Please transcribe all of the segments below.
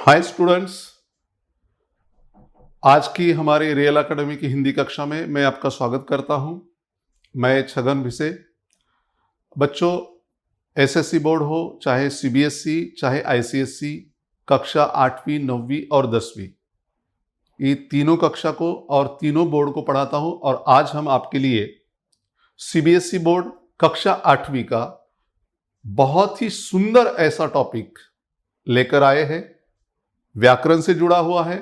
Hi students, आज की हमारी रियल एकेडमी की हिंदी कक्षा में मैं आपका स्वागत करता हूं। मैं छगन भिसे। बच्चों, एसएससी बोर्ड हो चाहे सीबीएसई चाहे आईसीएसई, कक्षा 8वीं 9वीं और 10वीं, ये तीनों कक्षा को और तीनों बोर्ड को पढ़ाता हूं। और आज हम आपके लिए सीबीएसई बोर्ड कक्षा 8वीं का बहुत ही सुंदर ऐसा टॉपिक लेकर आए हैं, व्याकरण से जुड़ा हुआ है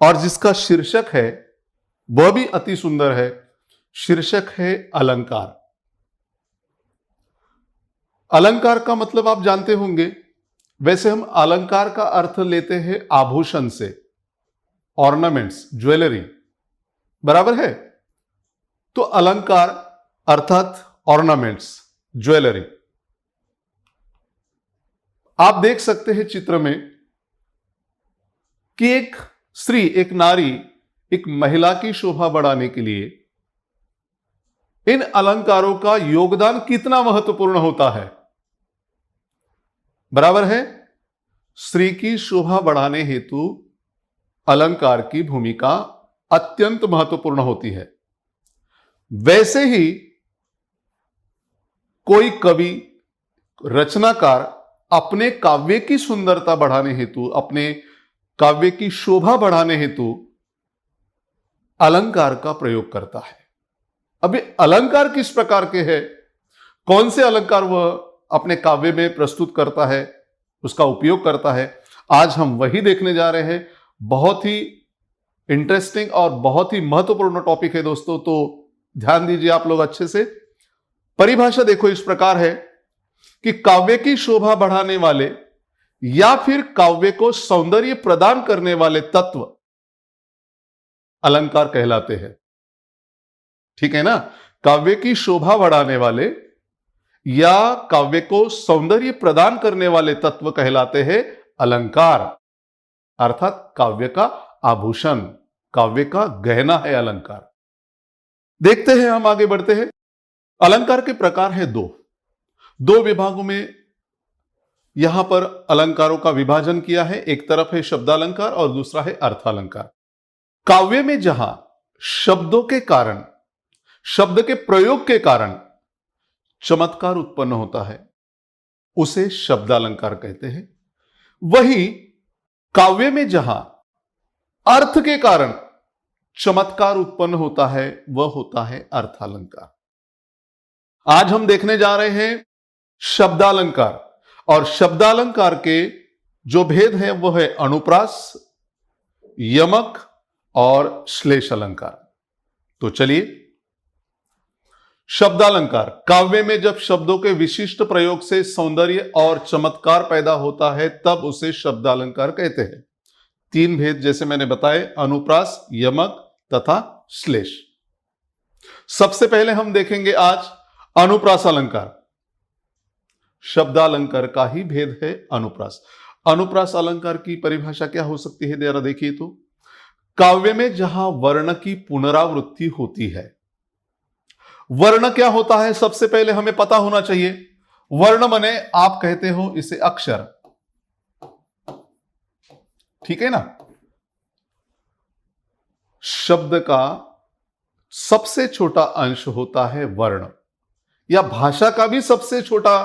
और जिसका शीर्षक है वह भी अति सुंदर है। शीर्षक है अलंकार। अलंकार का मतलब आप जानते होंगे। वैसे हम अलंकार का अर्थ लेते हैं आभूषण से, ऑर्नामेंट्स, ज्वेलरी, बराबर है। तो अलंकार अर्थात ऑर्नामेंट्स, ज्वेलरी। आप देख सकते हैं चित्र में कि एक स्त्री, एक नारी, एक महिला की शोभा बढ़ाने के लिए इन अलंकारों का योगदान कितना महत्वपूर्ण होता है, बराबर है। स्त्री की शोभा बढ़ाने हेतु अलंकार की भूमिका अत्यंत महत्वपूर्ण होती है। वैसे ही कोई कवि, रचनाकार अपने काव्य की सुंदरता बढ़ाने हेतु, अपने काव्य की शोभा बढ़ाने हेतु अलंकार का प्रयोग करता है। अभी अलंकार किस प्रकार के हैं, कौन से अलंकार वह अपने काव्य में प्रस्तुत करता है, उसका उपयोग करता है, आज हम वही देखने जा रहे हैं। बहुत ही इंटरेस्टिंग और बहुत ही महत्वपूर्ण टॉपिक है दोस्तों, तो ध्यान दीजिए आप लोग अच्छे से। परिभाषा देखो इस प्रकार है कि काव्य की शोभा बढ़ाने वाले या फिर काव्य को सौंदर्य प्रदान करने वाले तत्व अलंकार कहलाते हैं। ठीक है ना। काव्य की शोभा बढ़ाने वाले या काव्य को सौंदर्य प्रदान करने वाले तत्व कहलाते हैं अलंकार, अर्थात काव्य का आभूषण, काव्य का गहना है अलंकार। देखते हैं, हम आगे बढ़ते हैं। अलंकार के प्रकार है दो विभागों में यहां पर अलंकारों का विभाजन किया है। एक तरफ है शब्दालंकार और दूसरा है अर्थालंकार। काव्य में जहां शब्दों के कारण, शब्द के प्रयोग के कारण चमत्कार उत्पन्न होता है उसे शब्दालंकार कहते हैं। वही काव्य में जहां अर्थ के कारण चमत्कार उत्पन्न होता है वह होता है अर्थालंकार। आज हम देखने जा रहे हैं शब्दालंकार, और शब्दालंकार के जो भेद है वह है अनुप्रास, यमक और श्लेष अलंकार। तो चलिए, शब्दालंकार काव्य में जब शब्दों के विशिष्ट प्रयोग से सौंदर्य और चमत्कार पैदा होता है तब उसे शब्दालंकार कहते हैं। तीन भेद जैसे मैंने बताए, अनुप्रास, यमक तथा श्लेष। सबसे पहले हम देखेंगे आज अनुप्रास अलंकार। शब्दालंकार का ही भेद है अनुप्रास। अनुप्रास अलंकार की परिभाषा क्या हो सकती है, जरा देखिए तो। काव्य में जहां वर्ण की पुनरावृत्ति होती है। वर्ण क्या होता है, सबसे पहले हमें पता होना चाहिए। वर्ण माने आप कहते हो इसे अक्षर, ठीक है ना। शब्द का सबसे छोटा अंश होता है वर्ण, या भाषा का भी सबसे छोटा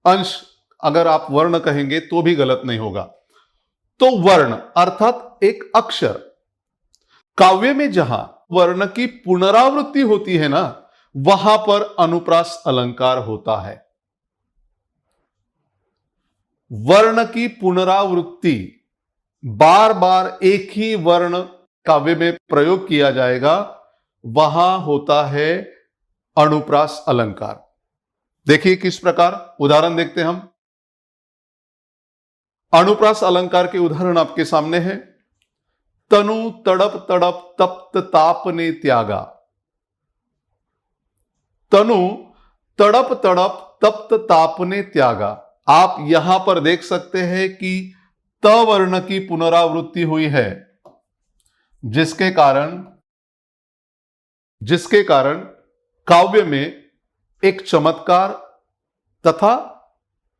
अंश अगर आप वर्ण कहेंगे तो भी गलत नहीं होगा। तो वर्ण अर्थात एक अक्षर। काव्य में जहां वर्ण की पुनरावृत्ति होती है ना, वहां पर अनुप्रास अलंकार होता है। वर्ण की पुनरावृत्ति, बार बार एक ही वर्ण काव्य में प्रयोग किया जाएगा, वहां होता है अनुप्रास अलंकार। देखिए किस प्रकार, उदाहरण देखते हैं हम। अनुप्रास अलंकार के उदाहरण आपके सामने हैं। तनु तड़प तड़प तप्त ताप ने त्यागा। तनु तड़प तड़प तप्त ताप ने त्यागा। आप यहां पर देख सकते हैं कि त वर्ण की पुनरावृत्ति हुई है, जिसके कारण काव्य में एक चमत्कार तथा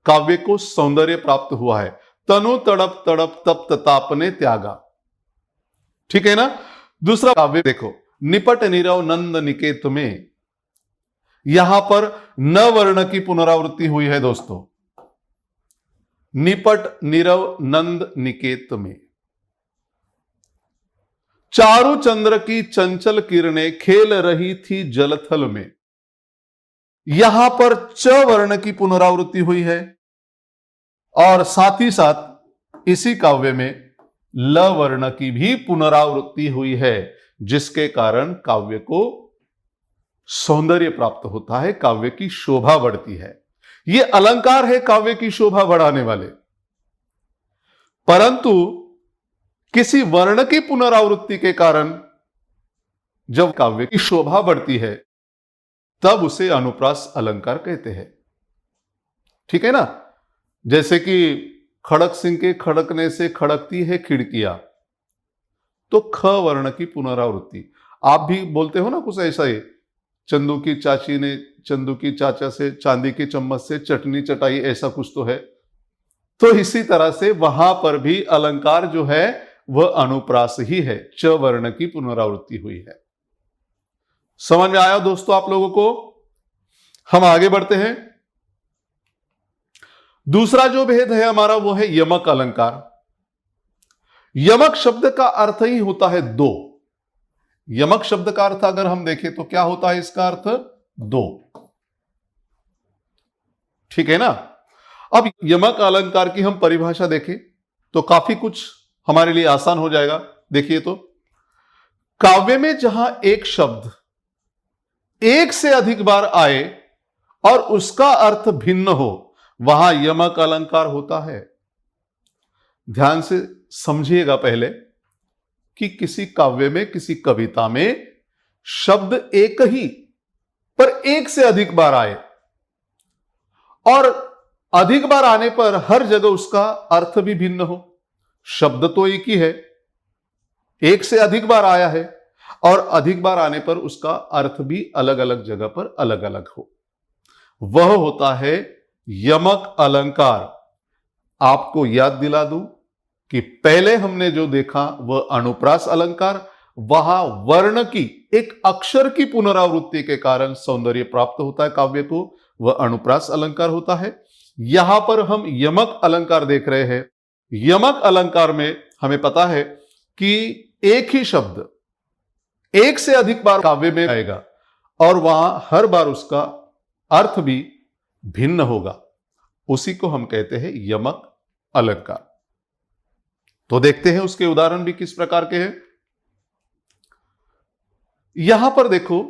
काव्य को सौंदर्य प्राप्त हुआ है। तनु तड़प तड़प तप्त तापने त्यागा। ठीक है ना। दूसरा काव्य देखो, निपट नीरव नंद निकेत में। यहां पर न वर्ण की पुनरावृत्ति हुई है दोस्तों। निपट नीरव नंद निकेत में। चारु चंद्र की चंचल किरणें खेल रही थी जलथल में। यहां पर च वर्ण की पुनरावृत्ति हुई है और साथ ही साथ इसी काव्य में ल वर्ण की भी पुनरावृत्ति हुई है, जिसके कारण काव्य को सौंदर्य प्राप्त होता है, काव्य की शोभा बढ़ती है। ये अलंकार है काव्य की शोभा बढ़ाने वाले। परंतु किसी वर्ण की पुनरावृत्ति के कारण जब काव्य की शोभा बढ़ती है तब उसे अनुप्रास अलंकार कहते हैं। ठीक है ना। जैसे कि खड़क सिंह के खड़कने से खड़कती है खिड़कियां, तो ख वर्ण की पुनरावृत्ति। आप भी बोलते हो ना कुछ ऐसा ही, चंदू की चाची ने चंदू की चाचा से चांदी की चम्मच से चटनी चटाई, ऐसा कुछ तो है। तो इसी तरह से वहां पर भी अलंकार जो है वह अनुप्रास ही है, च वर्ण की पुनरावृत्ति हुई है। समझ में आया दोस्तों आप लोगों को। हम आगे बढ़ते हैं। दूसरा जो भेद है हमारा वो है यमक अलंकार। यमक शब्द का अर्थ ही होता है दो। यमक शब्द का अर्थ अगर हम देखें तो क्या होता है इसका अर्थ? दो। ठीक है ना। अब यमक अलंकार की हम परिभाषा देखें तो काफी कुछ हमारे लिए आसान हो जाएगा। देखिए तो, काव्य में जहां एक शब्द एक से अधिक बार आए और उसका अर्थ भिन्न हो, वहां यमक अलंकार होता है। ध्यान से समझिएगा पहले कि किसी काव्य में, किसी कविता में शब्द एक ही पर एक से अधिक बार आए और अधिक बार आने पर हर जगह उसका अर्थ भी भिन्न हो। शब्द तो एक ही है, एक से अधिक बार आया है और अधिक बार आने पर उसका अर्थ भी अलग अलग जगह पर अलग अलग हो, वह होता है यमक अलंकार। आपको याद दिला दूं कि पहले हमने जो देखा वह अनुप्रास अलंकार, वहां वर्ण की, एक अक्षर की पुनरावृत्ति के कारण सौंदर्य प्राप्त होता है काव्य को, वह अनुप्रास अलंकार होता है। यहां पर हम यमक अलंकार देख रहे हैं। यमक अलंकार में हमें पता है कि एक ही शब्द एक से अधिक बार काव्य में आएगा और वहां हर बार उसका अर्थ भी भिन्न होगा, उसी को हम कहते हैं यमक अलंकार। तो देखते हैं उसके उदाहरण भी किस प्रकार के हैं। यहां पर देखो,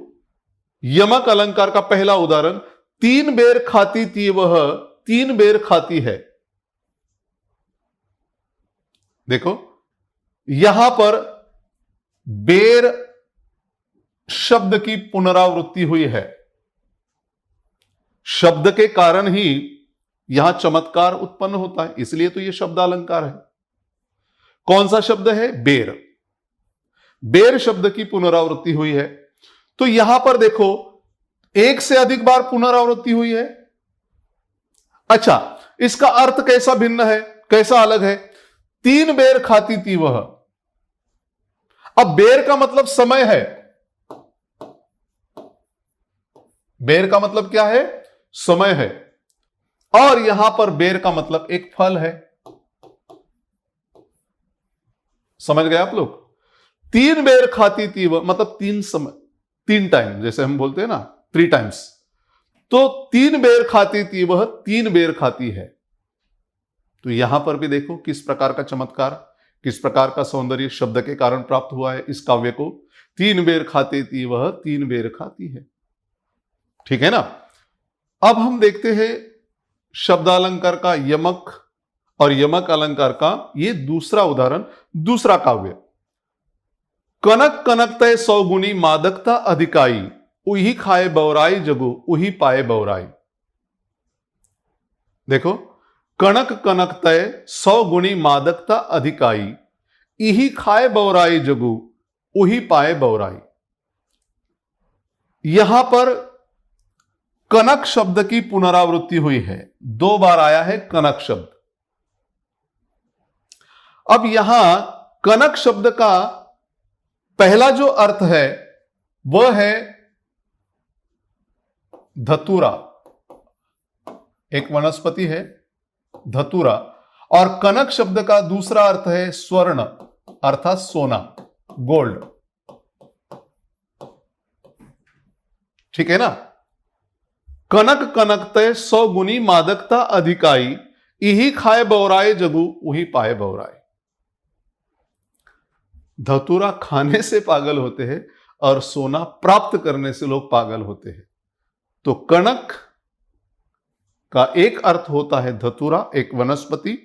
यमक अलंकार का पहला उदाहरण, तीन बेर खाती थी वह तीन बेर खाती है। देखो यहां पर बेर शब्द की पुनरावृत्ति हुई है। शब्द के कारण ही यहां चमत्कार उत्पन्न होता है, इसलिए तो यह शब्द अलंकार है। कौन सा शब्द है? बेर। बेर शब्द की पुनरावृत्ति हुई है। तो यहां पर देखो एक से अधिक बार पुनरावृत्ति हुई है। अच्छा, इसका अर्थ कैसा भिन्न है, कैसा अलग है? तीन बेर खाती थी वह। अब बेर का मतलब समय है। बेर का मतलब क्या है? समय है। और यहां पर बेर का मतलब एक फल है। समझ गए आप लोग? तीन बेर खाती थी वह मतलब तीन समय, तीन टाइम, जैसे हम बोलते हैं ना, 3 टाइम्स। तो तीन बेर खाती थी वह तीन बेर खाती है। तो यहां पर भी देखो किस प्रकार का चमत्कार, किस प्रकार का सौंदर्य शब्द के कारण प्राप्त हुआ है इस काव्य को। तीन बेर खाती थी वह तीन बेर खाती है। ठीक है ना। अब हम देखते हैं शब्दालंकार का यमक और यमक अलंकार का ये दूसरा उदाहरण, दूसरा काव्य। कनक कनक तय सौगुनी मादकता अधिकाई, उही खाए बौराई जगो उही पाए बौराई। देखो, कनक कनक तय 100 गुणी मादकता अधिकाई, इही खाए बौराई जगु उही पाए बौराई। यहां पर कनक शब्द की पुनरावृत्ति हुई है। 2 बार आया है कनक शब्द। अब यहां कनक शब्द का पहला जो अर्थ है वह है धतूरा, एक वनस्पति है धतूरा। और कनक शब्द का दूसरा अर्थ है स्वर्ण अर्थात सोना, गोल्ड। ठीक है ना। कनक कनकते 100 गुनी मादकता अधिकाई, इही खाए बौराए जगू उही पाए बौराए। धतूरा खाने से पागल होते हैं और सोना प्राप्त करने से लोग पागल होते हैं। तो कनक का एक अर्थ होता है धतूरा, एक वनस्पति,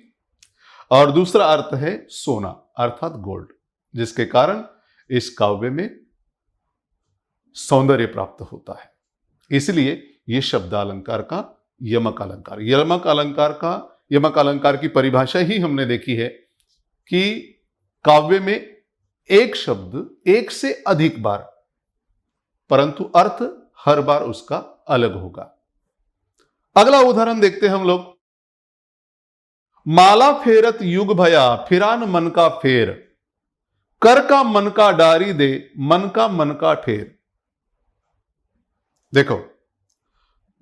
और दूसरा अर्थ है सोना अर्थात गोल्ड, जिसके कारण इस काव्य में सौंदर्य प्राप्त होता है। इसलिए यह शब्दालंकार का यमक अलंकार, यमक अलंकार की परिभाषा ही हमने देखी है कि काव्य में एक शब्द एक से अधिक बार, परंतु अर्थ हर बार उसका अलग होगा। अगला उदाहरण देखते हैं हम लोग। माला फेरत युग भया, फिरान मन का फेर, कर का मन का डारी दे, मन का ठेर। देखो,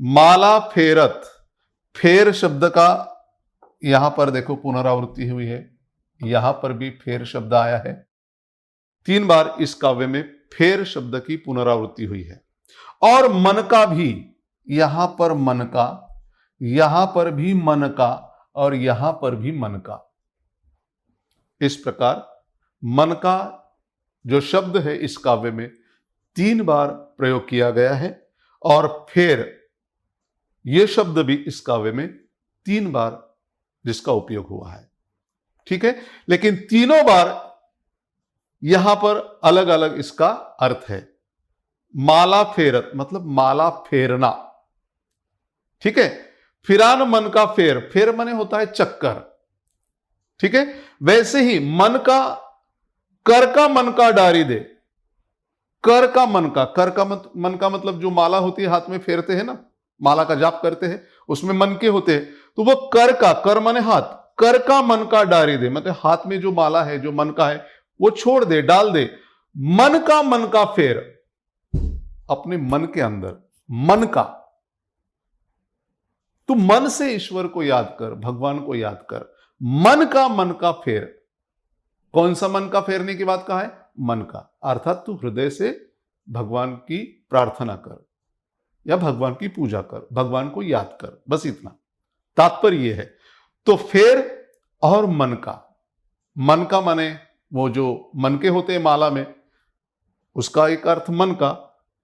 माला फेरत, फेर शब्द का यहां पर देखो पुनरावृत्ति हुई है, यहां पर भी फेर शब्द आया है। 3 बार इस काव्य में फेर शब्द की पुनरावृत्ति हुई है। और मन का भी, यहां पर मन का, यहां पर भी मन का, और यहां पर भी मन का। इस प्रकार मन का जो शब्द है इस काव्य में 3 बार प्रयोग किया गया है, और फेर यह शब्द भी इस काव्य में 3 बार जिसका उपयोग हुआ है। ठीक है, लेकिन तीनों बार यहां पर अलग अलग इसका अर्थ है। माला फेरत मतलब माला फेरना, ठीक है। फिरान मन का फेर, फेर माने होता है चक्कर, ठीक है। वैसे ही मन का, कर का मन का डारी दे, कर का मन का, मन का मतलब जो माला होती है हाथ में फेरते हैं ना, माला का जाप करते हैं, उसमें मन के होते हैं, तो वो कर का, कर माने हाथ, कर का मन का डारी दे मतलब हाथ में जो माला है जो मन का है वो छोड़ दे, डाल दे। मन का फेर, अपने मन के अंदर मन का, तू मन से ईश्वर को याद कर, भगवान को याद कर। मन का फेर, कौन सा मन का फेरने की बात कहा है? मन का, अर्थात तू हृदय से भगवान की प्रार्थना कर या भगवान की पूजा कर, भगवान को याद कर, बस इतना तात्पर्य यह है। तो फेर और मन का माने वो जो मन के होते हैं माला में, उसका एक अर्थ मन का,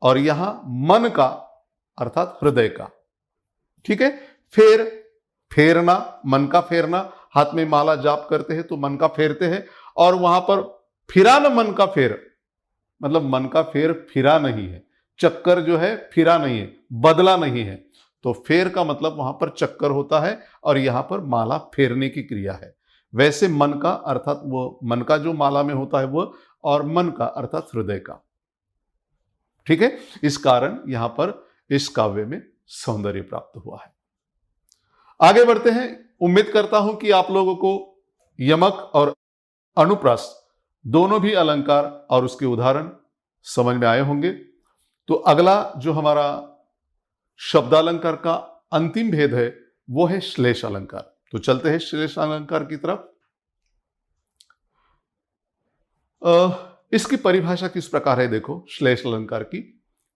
और यहां मन का अर्थात हृदय का, ठीक है। फेर, फेरना, मन का फेरना, हाथ में माला जाप करते हैं तो मन का फेरते हैं, और वहां पर फिरान मन का फेर मतलब मन का फेर फिरा नहीं है, चक्कर जो है फिरा नहीं है, बदला नहीं है। तो फेर का मतलब वहां पर चक्कर होता है और यहां पर माला फेरने की क्रिया है। वैसे मन का अर्थात वो मन का जो माला में होता है वो, और मन का अर्थात हृदय का, ठीक है। इस कारण यहां पर इस काव्य में सौंदर्य प्राप्त हुआ है। आगे बढ़ते हैं। उम्मीद करता हूं कि आप लोगों को यमक और अनुप्रास दोनों भी अलंकार और उसके उदाहरण समझ में आए होंगे। तो अगला जो हमारा शब्दालंकार का अंतिम भेद है वो है श्लेष अलंकार। तो चलते हैं श्लेष अलंकार की तरफ। इसकी परिभाषा किस प्रकार है देखो श्लेष अलंकार की,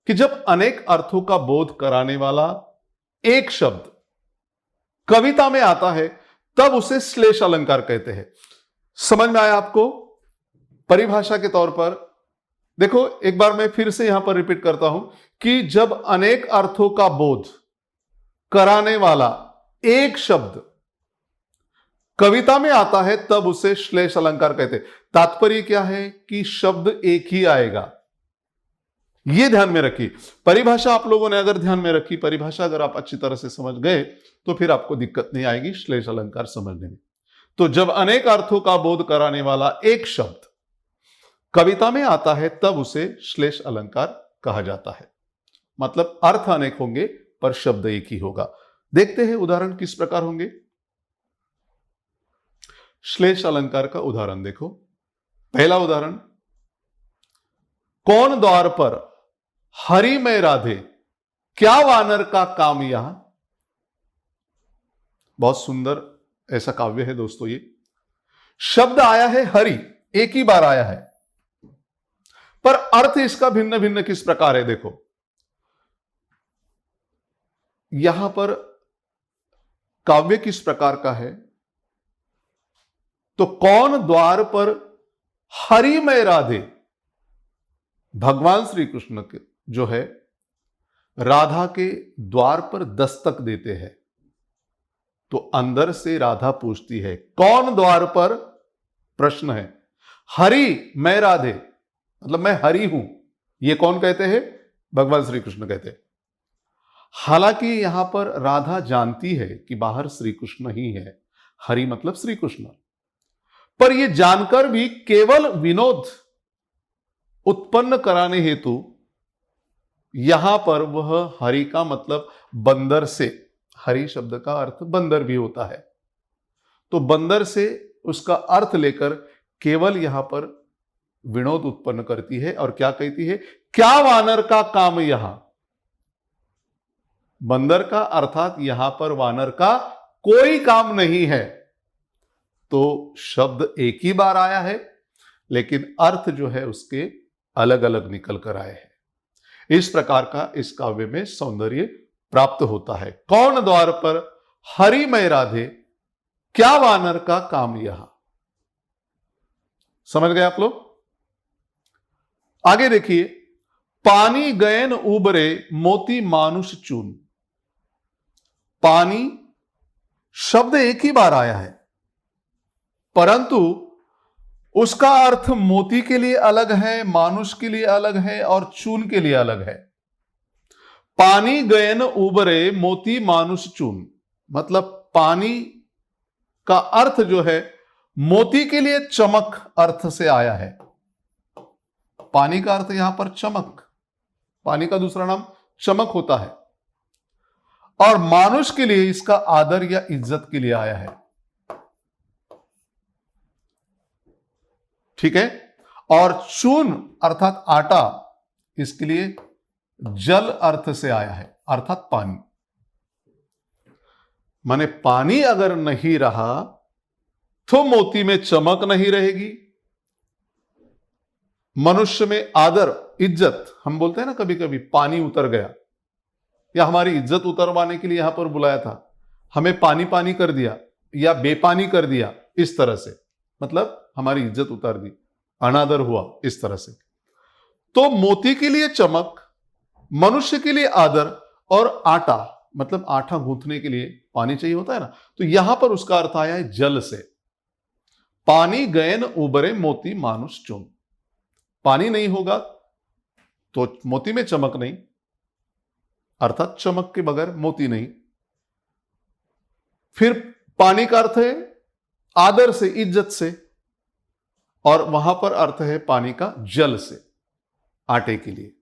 कि जब अनेक अर्थों का बोध कराने वाला एक शब्द कविता में आता है तब उसे श्लेष अलंकार कहते हैं। समझ में आया आपको? परिभाषा के तौर पर देखो, एक बार मैं फिर से यहां पर रिपीट करता हूं कि जब अनेक अर्थों का बोध कराने वाला एक शब्द कविता में आता है तब उसे श्लेष अलंकार कहते हैं। तात्पर्य क्या है कि शब्द एक ही आएगा, यह ध्यान में रखिए। परिभाषा आप लोगों ने अगर ध्यान में रखी, परिभाषा अगर आप अच्छी तरह से समझ गए तो फिर आपको दिक्कत नहीं आएगी श्लेष अलंकार समझने में। तो जब अनेक अर्थों का बोध कराने वाला एक शब्द कविता में आता है तब उसे श्लेष अलंकार कहा जाता है। मतलब अर्थ अनेक होंगे पर शब्द एक ही होगा। देखते हैं उदाहरण किस प्रकार होंगे। श्लेष अलंकार का उदाहरण देखो। पहला उदाहरण, कौन द्वार पर हरि में राधे, क्या वानर का काम यहां। बहुत सुंदर ऐसा काव्य है दोस्तों। ये शब्द आया है हरि, एक ही बार आया है, पर अर्थ इसका भिन्न भिन्न किस प्रकार है देखो। यहां पर काव्य किस प्रकार का है, तो कौन द्वार पर हरि में राधे, भगवान श्री कृष्ण के जो है राधा के द्वार पर दस्तक देते हैं। तो अंदर से राधा पूछती है कौन द्वार पर, प्रश्न है। हरि मैं राधे, मतलब मैं हरि हूं, यह कौन कहते हैं, भगवान श्री कृष्ण कहते हैं। हालांकि यहां पर राधा जानती है कि बाहर श्री कृष्ण ही है, हरि मतलब श्री कृष्ण, पर यह जानकर भी केवल विनोद उत्पन्न कराने हेतु यहां पर वह हरि का मतलब बंदर से, हरि शब्द का अर्थ बंदर भी होता है, तो बंदर से उसका अर्थ लेकर केवल यहां पर विनोद उत्पन्न करती है और क्या कहती है, क्या वानर का काम यहां। बंदर का अर्थात यहां पर वानर का कोई काम नहीं है। तो शब्द एक ही बार आया है, लेकिन अर्थ जो है उसके अलग अलग निकल कर आए हैं। इस प्रकार का इस काव्य में सौंदर्य प्राप्त होता है। कौन द्वार पर हरि में राधे, क्या वानर का काम यहां। समझ गए आप लोग। आगे देखिए, पानी गयन उबरे मोती मानुष चून। पानी शब्द एक ही बार आया है, परंतु उसका अर्थ मोती के लिए अलग है, मानुष के लिए अलग है और चून के लिए अलग है। पानी गयन उबरे मोती मानुष चून, मतलब पानी का अर्थ जो है मोती के लिए चमक अर्थ से आया है। पानी का अर्थ यहां पर चमक, पानी का दूसरा नाम चमक होता है, और मानुष के लिए इसका आदर या इज्जत के लिए आया है। ठीक है। और चून अर्थात आटा, इसके लिए जल अर्थ से आया है, अर्थात पानी। माने पानी अगर नहीं रहा तो मोती में चमक नहीं रहेगी, मनुष्य में आदर इज्जत। हम बोलते हैं ना कभी कभी पानी उतर गया, या हमारी इज्जत उतरवाने के लिए यहां पर बुलाया था, हमें पानी पानी कर दिया या बेपानी कर दिया, इस तरह से मतलब हमारी इज्जत उतार दी, अनादर हुआ, इस तरह से। तो मोती के लिए चमक, मनुष्य के लिए आदर, और आटा मतलब आटा गूंथने के लिए पानी चाहिए होता है ना, तो यहां पर उसका अर्थ आया है जल से। पानी गयन उबरे मोती मानुष चून। पानी नहीं होगा तो मोती में चमक नहीं, अर्थात चमक के बगैर मोती नहीं। फिर पानी का अर्थ है आदर से, इज्जत से, और वहां पर अर्थ है पानी का जल से, आटे के लिए।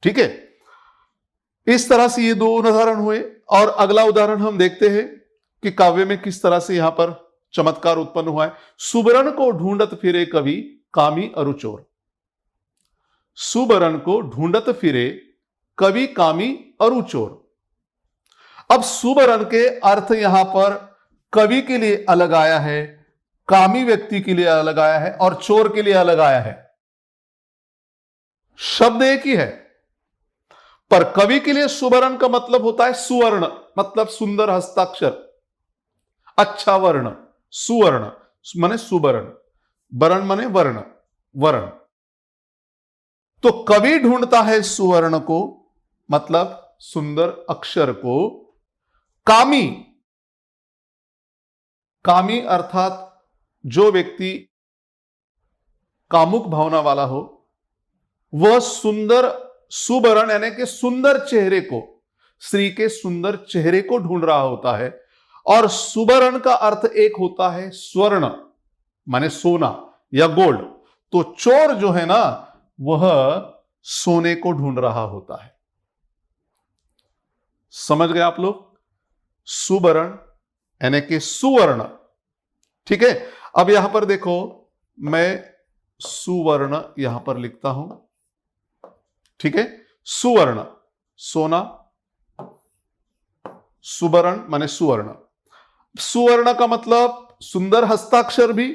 ठीक है। इस तरह से ये दो उदाहरण हुए, और अगला उदाहरण हम देखते हैं कि काव्य में किस तरह से यहां पर चमत्कार उत्पन्न हुआ है। सुबरन को ढूंढत फिरे कवि कामी अरुचोर। सुबरन को ढूंढत फिरे कवि कामी अरुचोर। अब सुबरन के अर्थ यहां पर कवि के लिए अलग आया है, कामी व्यक्ति के लिए अलग आया है, और चोर के लिए अलग आया है। शब्द एक ही है, पर कवि के लिए सुबरन का मतलब होता है सुवर्ण, मतलब सुंदर हस्ताक्षर, अच्छा वर्ण। सुवर्ण माने सुवर्ण, वर्ण माने वर्ण, वर्ण। तो कवि ढूंढता है सुवर्ण को, मतलब सुंदर अक्षर को। कामी, कामी अर्थात जो व्यक्ति कामुक भावना वाला हो, वह सुंदर सुवर्ण यानी कि सुंदर चेहरे को, स्त्री के सुंदर चेहरे को ढूंढ रहा होता है। और सुवर्ण का अर्थ एक होता है स्वर्ण माने सोना या गोल्ड। तो चोर जो है ना, वह सोने को ढूंढ रहा होता है। समझ गए आप लोग। सुवर्ण यानी कि सुवर्ण। ठीक है। अब यहां पर देखो, मैं सुवर्ण यहां पर लिखता हूं, ठीक है। सुवर्ण सोना, सुवर्ण माने सुवर्ण। सुवर्ण का मतलब सुंदर हस्ताक्षर भी,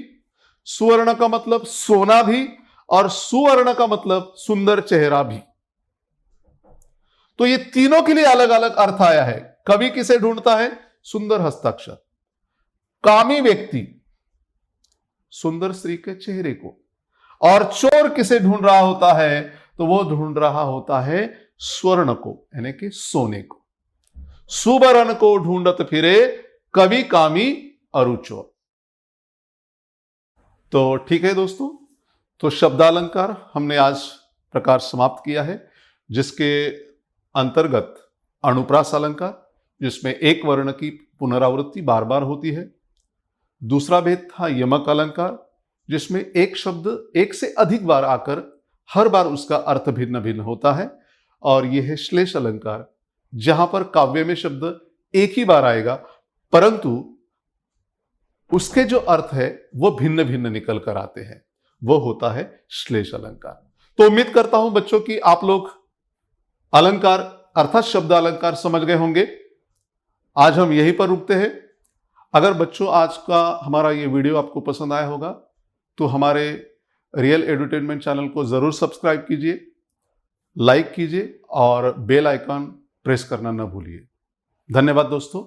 सुवर्ण का मतलब सोना भी, और सुवर्ण का मतलब सुंदर चेहरा भी। तो ये तीनों के लिए अलग अलग अर्थ आया है। कवि किसे ढूंढता है? सुंदर हस्ताक्षर। कामी व्यक्ति सुंदर स्त्री के चेहरे को। और चोर किसे ढूंढ रहा होता है? तो वो ढूंढ रहा होता है स्वर्ण को, यानी कि सोने को। सुवर्ण को ढूंढत फिरे कवि कामी अरु चोर। तो ठीक है दोस्तों, तो शब्दालंकार हमने आज प्रकार समाप्त किया है, जिसके अंतर्गत अनुप्रास अलंकार, जिसमें एक वर्ण की पुनरावृत्ति बार बार होती है। दूसरा भेद था यमक अलंकार, जिसमें एक शब्द एक से अधिक बार आकर हर बार उसका अर्थ भिन्न भिन्न होता है। और यह है श्लेष अलंकार, जहां पर काव्य में शब्द एक ही बार आएगा, परंतु उसके जो अर्थ है वो भिन्न भिन्न निकल कर आते हैं, वो होता है श्लेष अलंकार। तो उम्मीद करता हूं बच्चों की आप लोग अलंकार अर्थात शब्द अलंकार समझ गए होंगे। आज हम यहीं पर रुकते हैं। अगर बच्चों आज का हमारा ये वीडियो आपको पसंद आया होगा तो हमारे रियल एडुटेनमेंट चैनल को जरूर सब्सक्राइब कीजिए, लाइक कीजिए और बेल आइकन प्रेस करना न भूलिए। धन्यवाद दोस्तों।